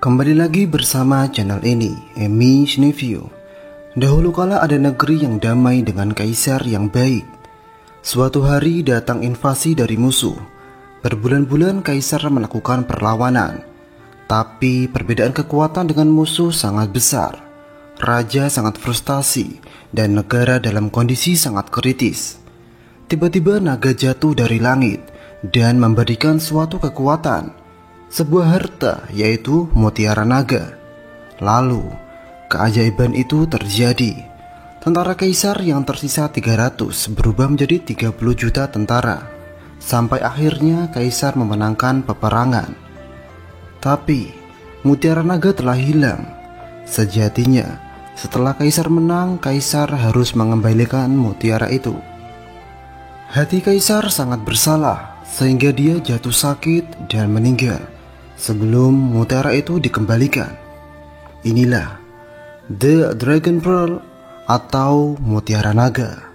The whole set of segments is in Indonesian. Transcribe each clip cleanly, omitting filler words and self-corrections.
Kembali lagi bersama channel ini, Emi Sneview. Dahulu kala ada negeri yang damai dengan kaisar yang baik. Suatu hari datang invasi dari musuh. Berbulan-bulan kaisar melakukan perlawanan. Tapi perbedaan kekuatan dengan musuh sangat besar. Raja sangat frustasi dan negara dalam kondisi sangat kritis. Tiba-tiba naga jatuh dari langit dan memberikan suatu kekuatan. Sebuah harta, yaitu mutiara naga. Lalu keajaiban itu terjadi. Tentara kaisar yang tersisa 300 berubah menjadi 30 juta tentara. Sampai akhirnya kaisar memenangkan peperangan. Tapi mutiara naga telah hilang. Sejatinya setelah kaisar menang, kaisar harus mengembalikan mutiara itu. Hati kaisar sangat bersalah sehingga dia jatuh sakit dan meninggal sebelum mutiara itu dikembalikan. Inilah The Dragon Pearl atau mutiara naga.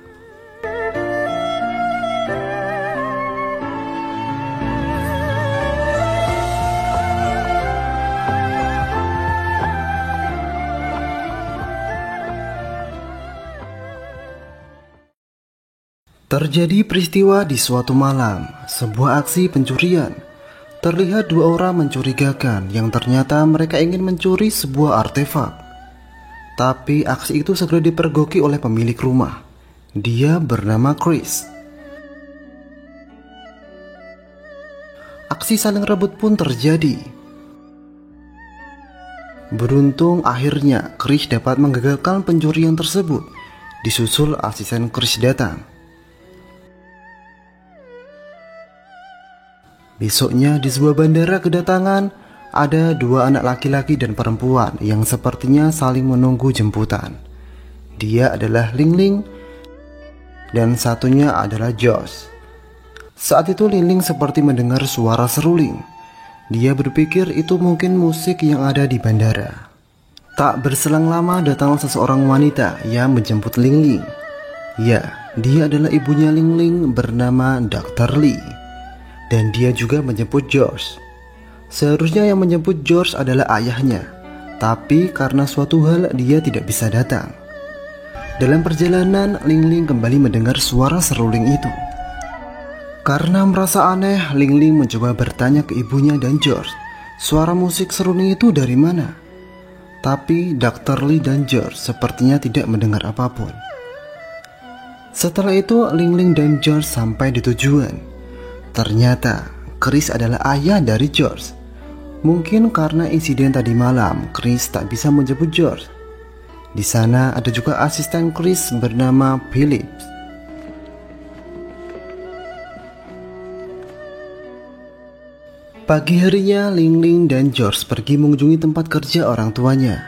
Terjadi peristiwa di suatu malam, sebuah aksi pencurian. Terlihat dua orang mencurigakan yang ternyata mereka ingin mencuri sebuah artefak. Tapi aksi itu segera dipergoki oleh pemilik rumah. Dia bernama Chris. Aksi saling rebut pun terjadi. Beruntung akhirnya Chris dapat menggagalkan pencurian tersebut. Disusul asisten Chris datang. Besoknya di sebuah bandara kedatangan ada dua anak laki-laki dan perempuan yang sepertinya saling menunggu jemputan. Dia adalah Ling Ling dan satunya adalah Josh. Saat itu Ling Ling seperti mendengar suara seruling. Dia berpikir itu mungkin musik yang ada di bandara. Tak berselang lama datang seseorang wanita yang menjemput Ling Ling. Ya, dia adalah ibunya Ling Ling bernama Dr. Lee. Dan dia juga menjemput George. Seharusnya yang menjemput George adalah ayahnya, tapi karena suatu hal dia tidak bisa datang. Dalam perjalanan, Ling Ling kembali mendengar suara seruling itu. Karena merasa aneh, Ling Ling mencoba bertanya ke ibunya dan George, suara musik seruling itu dari mana? Tapi Dr. Lee dan George sepertinya tidak mendengar apapun. Setelah itu, Ling Ling dan George sampai di tujuan. Ternyata Chris adalah ayah dari George. Mungkin karena insiden tadi malam, Chris tak bisa menjemput George. Di sana ada juga asisten Chris bernama Philip. Pagi harinya, Ling Ling dan George pergi mengunjungi tempat kerja orang tuanya.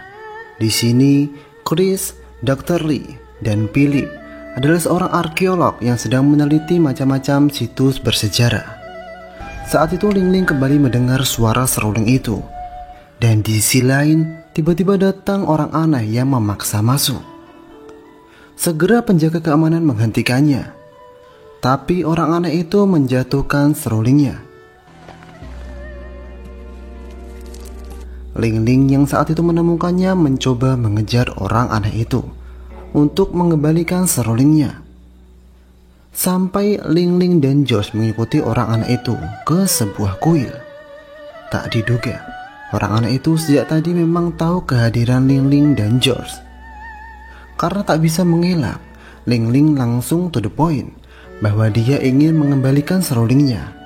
Di sini, Chris, Dr. Lee, dan Philip adalah seorang arkeolog yang sedang meneliti macam-macam situs bersejarah. Saat itu Ling Ling kembali mendengar suara seruling itu. Dan di sisi lain, tiba-tiba datang orang aneh yang memaksa masuk. Segera penjaga keamanan menghentikannya. Tapi orang aneh itu menjatuhkan serulingnya. Ling Ling yang saat itu menemukannya mencoba mengejar orang aneh itu untuk mengembalikan serulingnya. Sampai Ling Ling dan Josh mengikuti orang anak itu ke sebuah kuil. Tak diduga, orang anak itu sejak tadi memang tahu kehadiran Ling Ling dan Josh. Karena tak bisa mengelak, Ling Ling langsung to the point bahwa dia ingin mengembalikan serulingnya.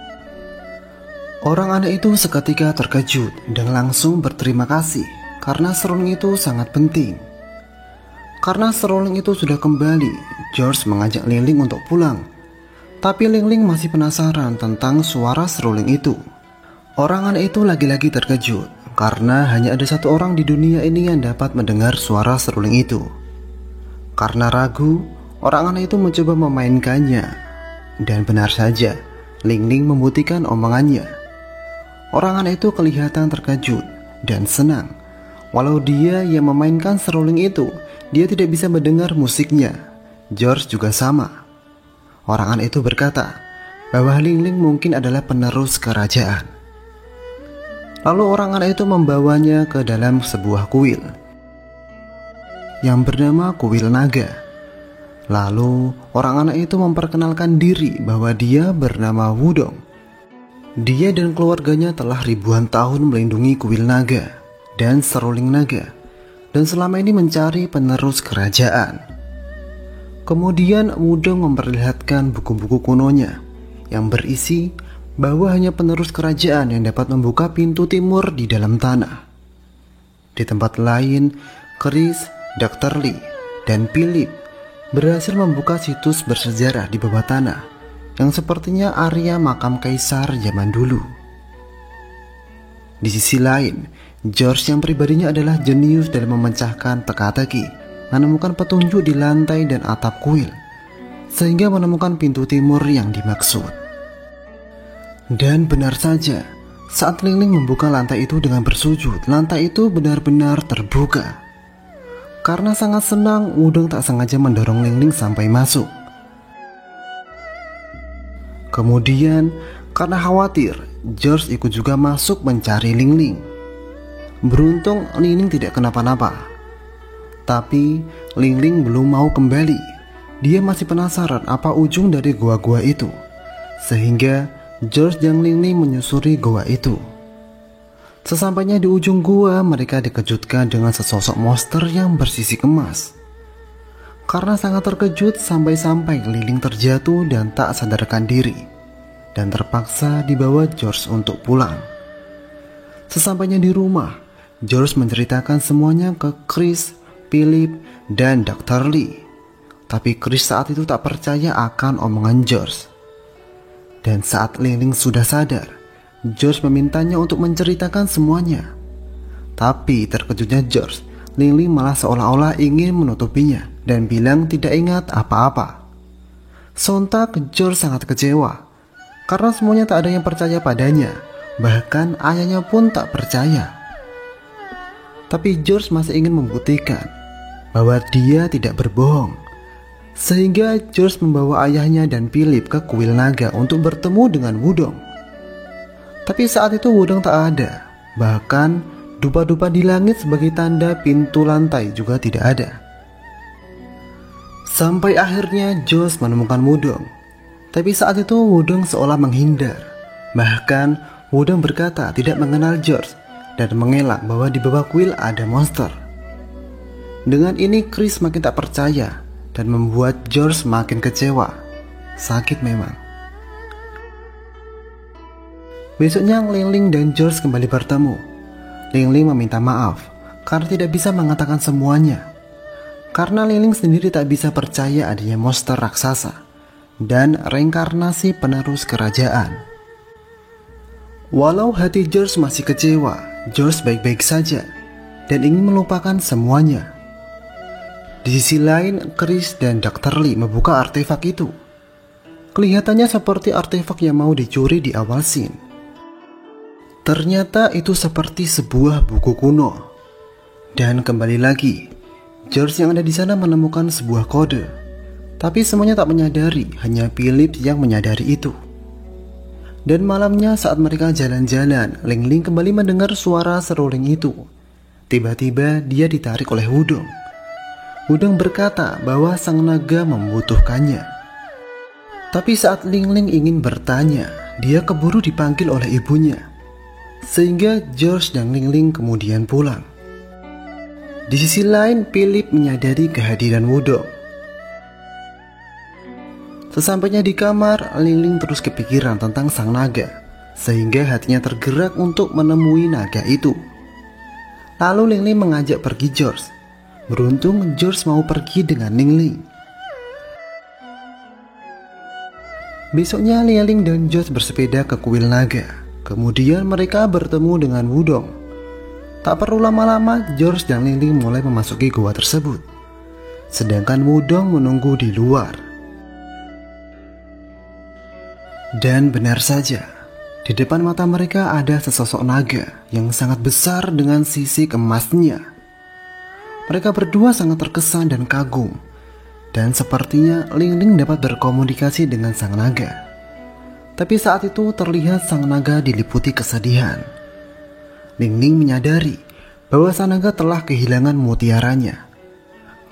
Orang anak itu seketika terkejut dan langsung berterima kasih karena seruling itu sangat penting. Karena seruling itu sudah kembali, George mengajak Ling Ling untuk pulang. Tapi Ling Ling masih penasaran tentang suara seruling itu. Orang anak itu lagi-lagi terkejut karena hanya ada satu orang di dunia ini yang dapat mendengar suara seruling itu. Karena ragu, orang anak itu mencoba memainkannya. Dan benar saja, Ling Ling membuktikan omongannya. Orang anak itu kelihatan terkejut dan senang. Walau dia yang memainkan seruling itu, dia tidak bisa mendengar musiknya. George juga sama. Orang anak itu berkata bahwa Ling Ling mungkin adalah penerus kerajaan. Lalu orang anak itu membawanya ke dalam sebuah kuil yang bernama Kuil Naga. Lalu orang anak itu memperkenalkan diri bahwa dia bernama Wudong. Dia dan keluarganya telah ribuan tahun melindungi Kuil Naga dan seruling naga, dan selama ini mencari penerus kerajaan. Kemudian Wudong memperlihatkan buku-buku kunonya yang berisi bahwa hanya penerus kerajaan yang dapat membuka pintu timur di dalam tanah. Di tempat lain, Chris, Dr. Lee, dan Philip berhasil membuka situs bersejarah di bawah tanah yang sepertinya area makam kaisar zaman dulu. Di sisi lain, George yang pribadinya adalah jenius dalam memecahkan teka-teki, menemukan petunjuk di lantai dan atap kuil, sehingga menemukan pintu timur yang dimaksud. Dan benar saja, saat Ling Ling membuka lantai itu dengan bersujud, lantai itu benar-benar terbuka. Karena sangat senang, Wudong tak sengaja mendorong Ling Ling sampai masuk. Kemudian, karena khawatir, George ikut juga masuk mencari Ling Ling. Beruntung Ling Ling tidak kenapa-napa. Tapi Ling Ling belum mau kembali. Dia masih penasaran apa ujung dari gua-gua itu, sehingga George dan Ling Ling menyusuri gua itu. Sesampainya di ujung gua, mereka dikejutkan dengan sesosok monster yang bersisik emas. Karena sangat terkejut, sampai-sampai Ling Ling terjatuh dan tak sadarkan diri, dan terpaksa dibawa George untuk pulang. Sesampainya di rumah, George menceritakan semuanya ke Chris, Philip, dan Dr. Lee. Tapi Chris saat itu tak percaya akan omongan George. Dan saat Ling Ling sudah sadar, George memintanya untuk menceritakan semuanya. Tapi terkejutnya George, Ling Ling malah seolah-olah ingin menutupinya dan bilang tidak ingat apa-apa. Sontak George sangat kecewa, karena semuanya tak ada yang percaya padanya. Bahkan ayahnya pun tak percaya. Tapi George masih ingin membuktikan bahwa dia tidak berbohong. Sehingga George membawa ayahnya dan Philip ke Kuil Naga untuk bertemu dengan Wudong. Tapi saat itu Wudong tak ada. Bahkan dupa-dupa di langit sebagai tanda pintu lantai juga tidak ada. Sampai akhirnya George menemukan Wudong. Tapi saat itu Wudong seolah menghindar. Bahkan Wudong berkata tidak mengenal George dan mengelak bahwa di bawah kuil ada monster. Dengan ini Chris makin tak percaya dan membuat George makin kecewa. Sakit memang. Besoknya Ling Ling dan George kembali bertemu. Ling Ling meminta maaf karena tidak bisa mengatakan semuanya. Karena Ling Ling sendiri tak bisa percaya adanya monster raksasa dan reinkarnasi penerus kerajaan. Walau hati George masih kecewa, George baik-baik saja dan ingin melupakan semuanya. Di sisi lain, Chris dan Dr. Lee membuka artefak itu. Kelihatannya seperti artefak yang mau dicuri di awal scene. Ternyata itu seperti sebuah buku kuno. Dan kembali lagi, George yang ada di sana menemukan sebuah kode. Tapi semuanya tak menyadari, hanya Philip yang menyadari itu. Dan malamnya saat mereka jalan-jalan, Ling Ling kembali mendengar suara seruling itu. Tiba-tiba dia ditarik oleh Wudong. Wudong berkata bahwa sang naga membutuhkannya. Tapi saat Ling Ling ingin bertanya, dia keburu dipanggil oleh ibunya. Sehingga George dan Ling Ling kemudian pulang. Di sisi lain, Philip menyadari kehadiran Wudong. Sesampainya di kamar, Ling Ling terus kepikiran tentang sang naga, sehingga hatinya tergerak untuk menemui naga itu. Lalu Ling Ling mengajak pergi George. Beruntung George mau pergi dengan Ling Ling. Besoknya Ling Ling dan George bersepeda ke Kuil Naga. Kemudian mereka bertemu dengan Wudong. Tak perlu lama-lama, George dan Ling Ling mulai memasuki gua tersebut. Sedangkan Wudong menunggu di luar. Dan benar saja, di depan mata mereka ada sesosok naga yang sangat besar dengan sisik emasnya. Mereka berdua sangat terkesan dan kagum. Dan sepertinya Ling Ling dapat berkomunikasi dengan sang naga. Tapi saat itu terlihat sang naga diliputi kesedihan. Ling menyadari bahwa sang naga telah kehilangan mutiaranya.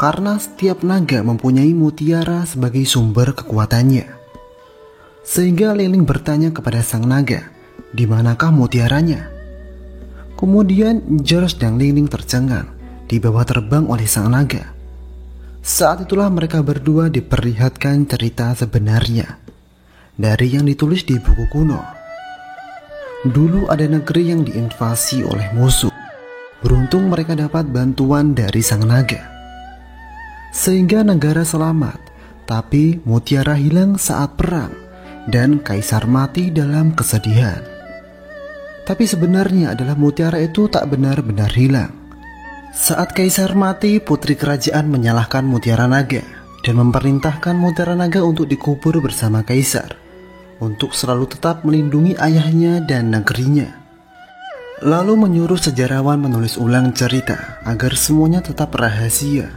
Karena setiap naga mempunyai mutiara sebagai sumber kekuatannya. Sehingga Ling bertanya kepada sang naga, di manakah mutiaranya? Kemudian George dan Ling tercengang, dibawa terbang oleh sang naga. Saat itulah mereka berdua diperlihatkan cerita sebenarnya dari yang ditulis di buku kuno. Dulu ada negeri yang diinvasi oleh musuh. Beruntung mereka dapat bantuan dari sang naga, sehingga negara selamat. Tapi mutiara hilang saat perang dan kaisar mati dalam kesedihan. Tapi sebenarnya adalah mutiara itu tak benar-benar hilang. Saat kaisar mati, putri kerajaan menyalahkan mutiara naga dan memerintahkan mutiara naga untuk dikubur bersama kaisar, untuk selalu tetap melindungi ayahnya dan negerinya. Lalu menyuruh sejarawan menulis ulang cerita agar semuanya tetap rahasia.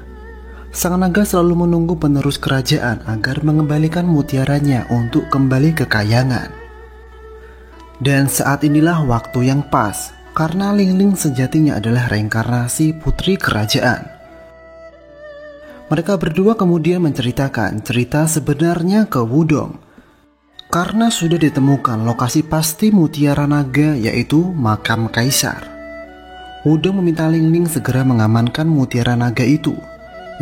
Sang naga selalu menunggu penerus kerajaan agar mengembalikan mutiaranya untuk kembali ke kayangan. Dan saat inilah waktu yang pas, karena Ling sejatinya adalah reinkarnasi putri kerajaan. Mereka berdua kemudian menceritakan cerita sebenarnya ke Wudong. Karena sudah ditemukan lokasi pasti mutiara naga, yaitu makam kaisar. Wudong meminta Ling segera mengamankan mutiara naga itu.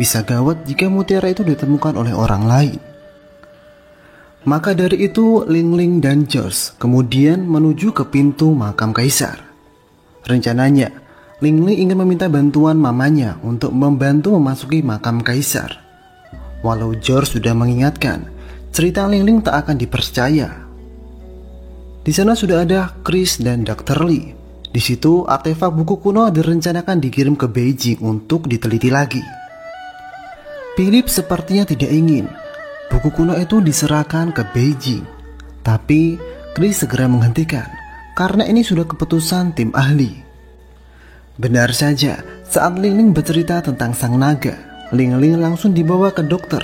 Bisa gawat jika mutiara itu ditemukan oleh orang lain. Maka dari itu Ling dan George kemudian menuju ke pintu makam kaisar. Rencananya Ling ingin meminta bantuan mamanya untuk membantu memasuki makam kaisar. Walau George sudah mengingatkan, cerita Ling tak akan dipercaya. Di sana sudah ada Chris dan Dr. Lee. Di situ artefak buku kuno direncanakan dikirim ke Beijing untuk diteliti lagi. Philip sepertinya tidak ingin buku kuno itu diserahkan ke Beijing. Tapi Chris segera menghentikan karena ini sudah keputusan tim ahli. Benar saja, saat Ling bercerita tentang sang naga, Ling langsung dibawa ke dokter.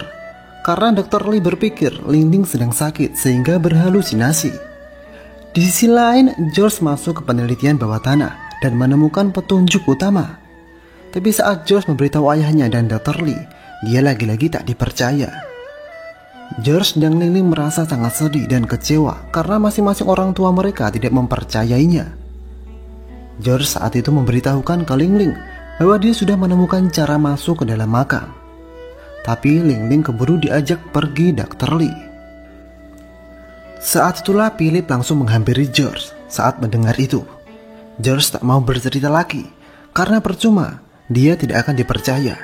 Karena Dr. Lee berpikir Ling sedang sakit sehingga berhalusinasi. Di sisi lain, George masuk ke penelitian bawah tanah dan menemukan petunjuk utama. Tapi saat George memberitahu ayahnya dan Dr. Lee, dia lagi-lagi tak dipercaya. George dan Ling merasa sangat sedih dan kecewa karena masing-masing orang tua mereka tidak mempercayainya. George saat itu memberitahukan ke Ling bahwa dia sudah menemukan cara masuk ke dalam makam. Tapi Ling keburu diajak pergi Dr. Lee. Saat itulah Philip langsung menghampiri George. Saat mendengar itu, George tak mau bercerita lagi karena percuma, dia tidak akan dipercaya.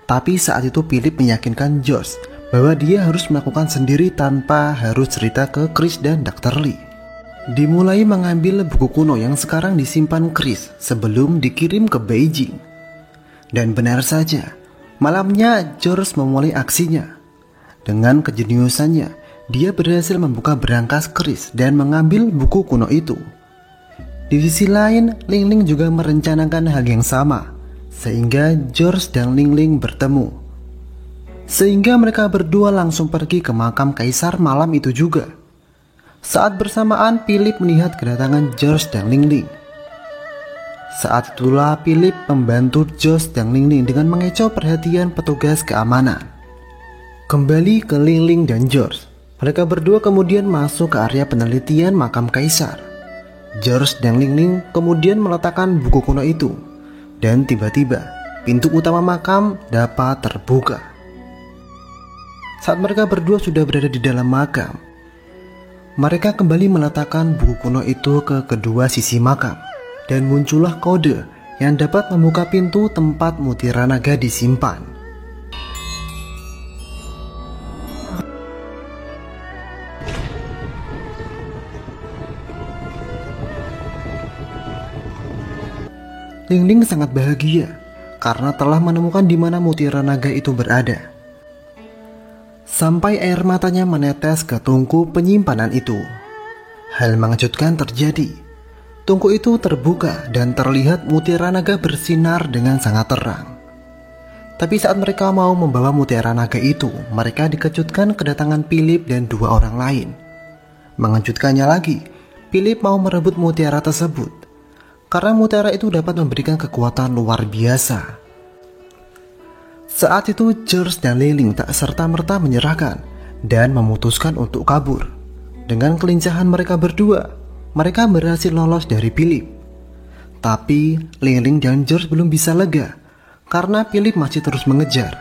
Tapi saat itu Philip meyakinkan George bahwa dia harus melakukan sendiri tanpa harus cerita ke Chris dan Dr. Lee. Dimulai mengambil buku kuno yang sekarang disimpan Chris sebelum dikirim ke Beijing. Dan benar saja, malamnya George memulai aksinya. Dengan kejeniusannya, dia berhasil membuka berangkas Chris dan mengambil buku kuno itu. Di sisi lain, Ling juga merencanakan hal yang sama, sehingga George dan Ling bertemu. Sehingga mereka berdua langsung pergi ke makam kaisar malam itu juga. Saat bersamaan, Philip melihat kedatangan George dan Ling. Saat itulah Philip membantu George dan Ling dengan mengecoh perhatian petugas keamanan. Kembali ke Ling dan George, mereka berdua kemudian masuk ke area penelitian makam kaisar. George dan Ling kemudian meletakkan buku kuno itu. Dan tiba-tiba pintu utama makam dapat terbuka. Saat mereka berdua sudah berada di dalam makam, mereka kembali meletakkan buku kuno itu ke kedua sisi makam. Dan muncullah kode yang dapat membuka pintu tempat mutiara naga disimpan. Ling sangat bahagia karena telah menemukan di mana mutiara naga itu berada. Sampai air matanya menetes ke tungku penyimpanan itu. Hal mengejutkan terjadi. Tungku itu terbuka dan terlihat mutiara naga bersinar dengan sangat terang. Tapi saat mereka mau membawa mutiara naga itu, mereka dikejutkan kedatangan Philip dan dua orang lain. Mengejutkannya lagi, Philip mau merebut mutiara tersebut. karena mutiara itu dapat memberikan kekuatan luar biasa. Saat itu George dan Li-Ling tak serta-merta menyerahkan dan memutuskan untuk kabur. Dengan kelincahan mereka berdua, mereka berhasil lolos dari Philip. Tapi Li-Ling dan George belum bisa lega karena Philip masih terus mengejar.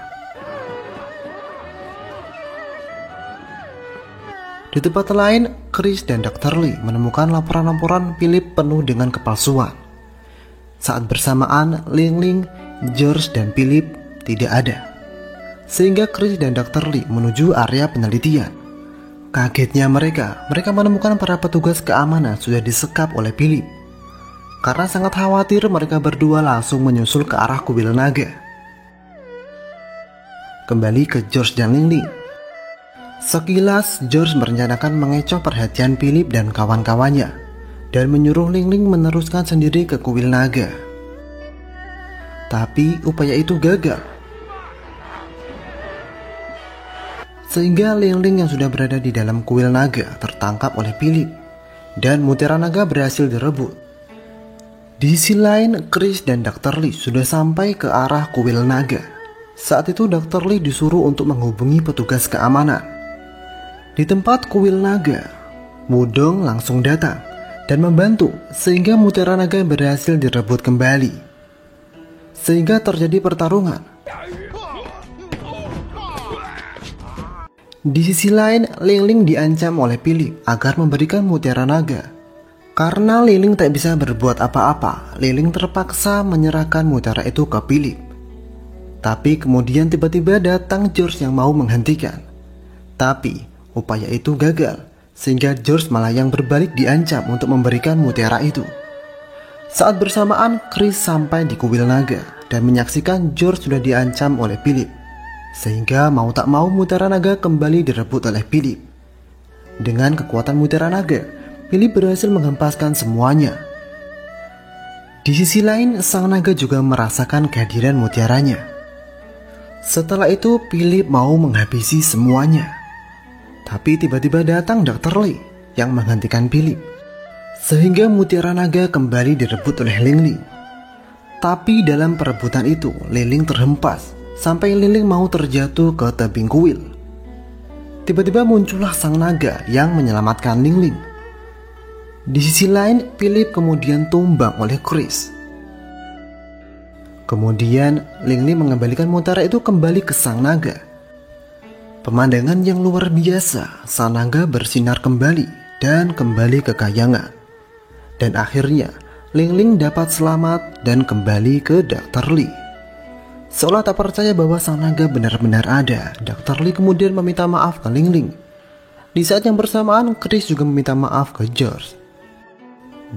Di tempat lain, Chris dan Dr. Lee menemukan laporan-laporan Philip penuh dengan kepalsuan. Saat bersamaan, Li-Ling, George, dan Philip tidak ada. Sehingga Chris dan Dr. Lee menuju area penelitian. Kagetnya mereka menemukan para petugas keamanan sudah disekap oleh Philip. Karena sangat khawatir, mereka berdua langsung menyusul ke arah kuil naga. Kembali ke George dan Li-Ling. Sekilas, George merencanakan mengecoh perhatian Philip dan kawan-kawannya dan menyuruh Li-Ling meneruskan sendiri ke kuil naga. Tapi upaya itu gagal. Sehingga Li-Ling yang sudah berada di dalam kuil naga tertangkap oleh Philip dan mutiara naga berhasil direbut. Di sisi lain, Chris dan Dr. Lee sudah sampai ke arah kuil naga. Saat itu Dr. Lee disuruh untuk menghubungi petugas keamanan. Di tempat kuil naga, Wudong langsung datang dan membantu sehingga mutiara naga berhasil direbut kembali. Sehingga terjadi pertarungan. Di sisi lain, Li-Ling diancam oleh Philip agar memberikan mutiara naga. Karena Li-Ling tak bisa berbuat apa-apa, Li-Ling terpaksa menyerahkan mutiara itu ke Philip. Tapi kemudian tiba-tiba datang George yang mau menghentikan. Tapi upaya itu gagal, sehingga George malah yang berbalik diancam untuk memberikan mutiara itu. Saat bersamaan, Chris sampai di kuil naga dan menyaksikan George sudah diancam oleh Philip. Sehingga mau tak mau mutiara naga kembali direbut oleh Philip. Dengan kekuatan mutiara naga, Philip berhasil menghempaskan semuanya. Di sisi lain, sang naga juga merasakan kehadiran mutiaranya. Setelah itu, Philip mau menghabisi semuanya. Tapi tiba-tiba datang Dr. Lee yang menghentikan Philip. Sehingga mutiara naga kembali direbut oleh Li-Ling. Tapi dalam perebutan itu, Li-Ling terhempas sampai Li-Ling mau terjatuh ke tebing kuil. Tiba-tiba muncullah sang naga yang menyelamatkan Li-Ling. Di sisi lain, Philip kemudian tumbang oleh Chris. Kemudian Li-Ling mengembalikan mutiara itu kembali ke sang naga. Pemandangan yang luar biasa, sang naga bersinar kembali dan kembali ke kayangan. Dan akhirnya, Li-Ling dapat selamat dan kembali ke Dr. Lee. Seolah tak percaya bahwa sang naga benar-benar ada, Dr. Lee kemudian meminta maaf ke Li-Ling. Di saat yang bersamaan, Chris juga meminta maaf ke George.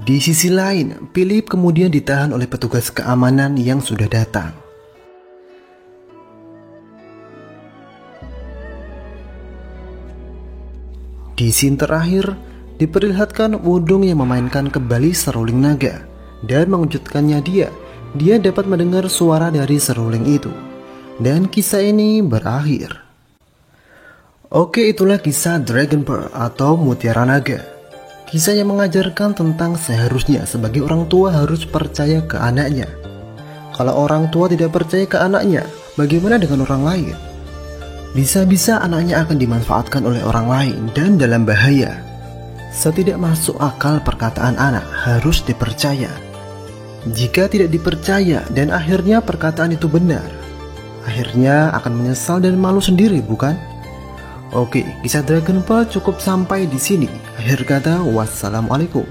Di sisi lain, Philip kemudian ditahan oleh petugas keamanan yang sudah datang. Di scene terakhir, diperlihatkan Wudong yang memainkan kembali seruling naga dan mengejutkannya dia dapat mendengar suara dari seruling itu. Dan kisah ini berakhir. Oke, itulah kisah Dragon Pearl atau Mutiara Naga. Kisah yang mengajarkan tentang seharusnya sebagai orang tua harus percaya ke anaknya. Kalau orang tua tidak percaya ke anaknya, bagaimana dengan orang lain? Bisa-bisa anaknya akan dimanfaatkan oleh orang lain dan dalam bahaya. Setidak masuk akal perkataan anak harus dipercaya. Jika tidak dipercaya dan akhirnya perkataan itu benar, akhirnya akan menyesal dan malu sendiri, bukan? Oke, kisah Dragon Pearl cukup sampai di sini. Akhir kata, wassalamualaikum.